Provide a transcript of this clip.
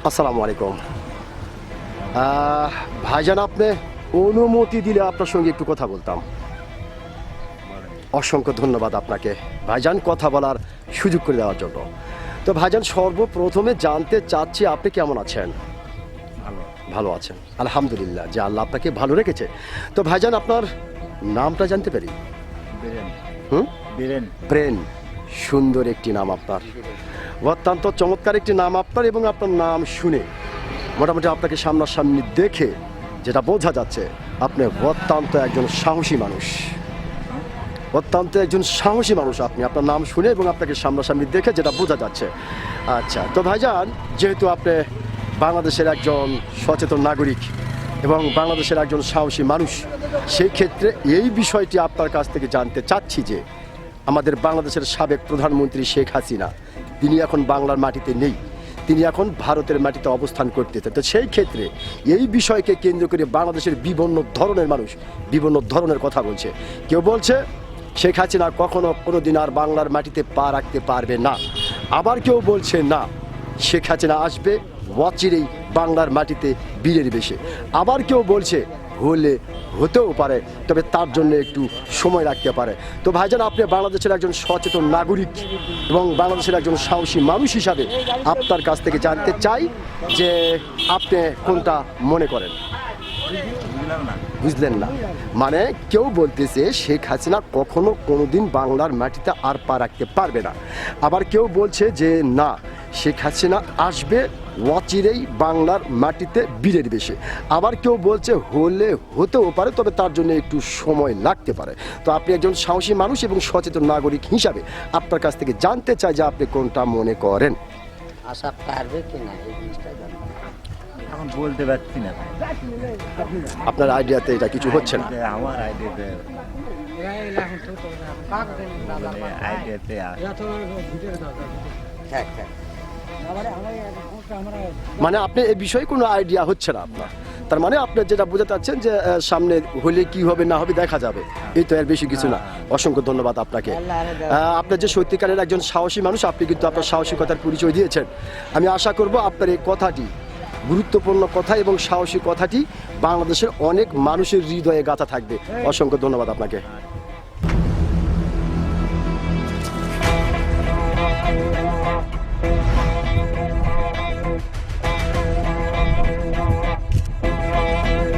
আসসালামু আলাইকুম। ভাইজান, আপনি অনুমতি দিলে আপনার সঙ্গে একটু কথা বলতাম। অসংখ্য ধন্যবাদ আপনাকে ভাইজান কথা বলার সুযোগ করে দেওয়ার জন্য। তো ভাইজান, সর্বপ্রথমে জানতে চাচ্ছি আপনি কেমন আছেন? ভালো আছেন, আলহামদুলিল্লাহ, যে আল্লাহ আপনাকে ভালো রেখেছে। তো ভাইজান, আপনার নামটা জানতে পারি? ব্রেন, সুন্দর একটি নাম আপনার, অত্যন্ত চমৎকার একটি নাম আপনার। এবং আপনার নাম শুনে মোটামুটি আপনাকে সামনাসামনি দেখে যেটা বোঝা যাচ্ছে, আপনি অত্যন্ত একজন সাহসী মানুষ, অত্যন্ত একজন সাহসী মানুষ আপনি, আপনার নাম শুনে এবং আপনাকে সামনাসামনি দেখে যেটা বোঝা যাচ্ছে। আচ্ছা, তো ভাইজান, যেহেতু আপনি বাংলাদেশের একজন সচেতন নাগরিক এবং বাংলাদেশের একজন সাহসী মানুষ, সেই ক্ষেত্রে এই বিষয়টি আপনার কাছ থেকে জানতে চাচ্ছি যে আমাদের বাংলাদেশের সাবেক প্রধানমন্ত্রী শেখ হাসিনা, তিনি এখন বাংলার মাটিতে নেই, তিনি এখন ভারতের মাটিতে অবস্থান করতেছেন। তো সেই ক্ষেত্রে এই বিষয়কে কেন্দ্র করে বাংলাদেশের বিভিন্ন ধরনের মানুষ বিভিন্ন ধরনের কথা বলছে। কেউ বলছে শেখ হাসিনা কখনো কোনো দিন আর বাংলার মাটিতে পা রাখতে পারবে না, আবার কেউ বলছে না, শেখ হাসিনা আসবে অচিরেই বাংলার মাটিতে বীরের বেশে। আবার কেউ বলছে হতেও পারে, তবে তার জন্য একটু সময় লাগতে পারে। তো ভাইজান, আপনি বাংলাদেশের একজন সচেতন নাগরিক এবং বাংলাদেশের একজন সাহসী মানুষ হিসাবে আপনার কাছ থেকে জানতে চাই যে আপনি কোনটা মনে করেন? বুঝলেন না? মানে কেউ বলতেছে শেখ হাসিনা কখনো কোনোদিন বাংলার মাটিতে আর পা রাখতে পারবে না, আবার কেউ বলছে যে না, শেখ হাসিনা আসবে অচিরেই বাংলার মাটিতে বীরের বেশে। আবার কেউ বলছে হতেও পারে, তবে তার জন্য একটু সময় লাগতে পারে। তো আপনি একজন সাহসী মানুষ এবং সচেতন নাগরিক হিসাবে আপনার কাছ থেকে জানতে চাই যে আপনি কোনটা মনে করেন? আশা পারবে কিনা এই জিনিসটা জানতে এখন বলতে পারছি না। আপনার আইডিয়াতে এটা কিছু হচ্ছে না? আমার আইডিয়াতে মানে আপনি এই বিষয়ে কোনো আইডিয়া হচ্ছে না আপনার? তার মানে আপনি যেটা বোঝাতে চাচ্ছেন যে সামনে হলে কি হবে না হবে দেখা যাবে, এই তো, এর বেশি কিছু না। অসংখ্য ধন্যবাদ আপনাকে। আপনার যে সত্যিকারের একজন সাহসী মানুষ, আপনি কিন্তু আপনার সাহসিকতার পরিচয় দিয়েছেন। আমি আশা করব আপনার এই কথাটি, গুরুত্বপূর্ণ কথা এবং সাহসী কথাটি বাংলাদেশের অনেক মানুষের হৃদয়ে গাঁথা থাকবে। অসংখ্য ধন্যবাদ আপনাকে।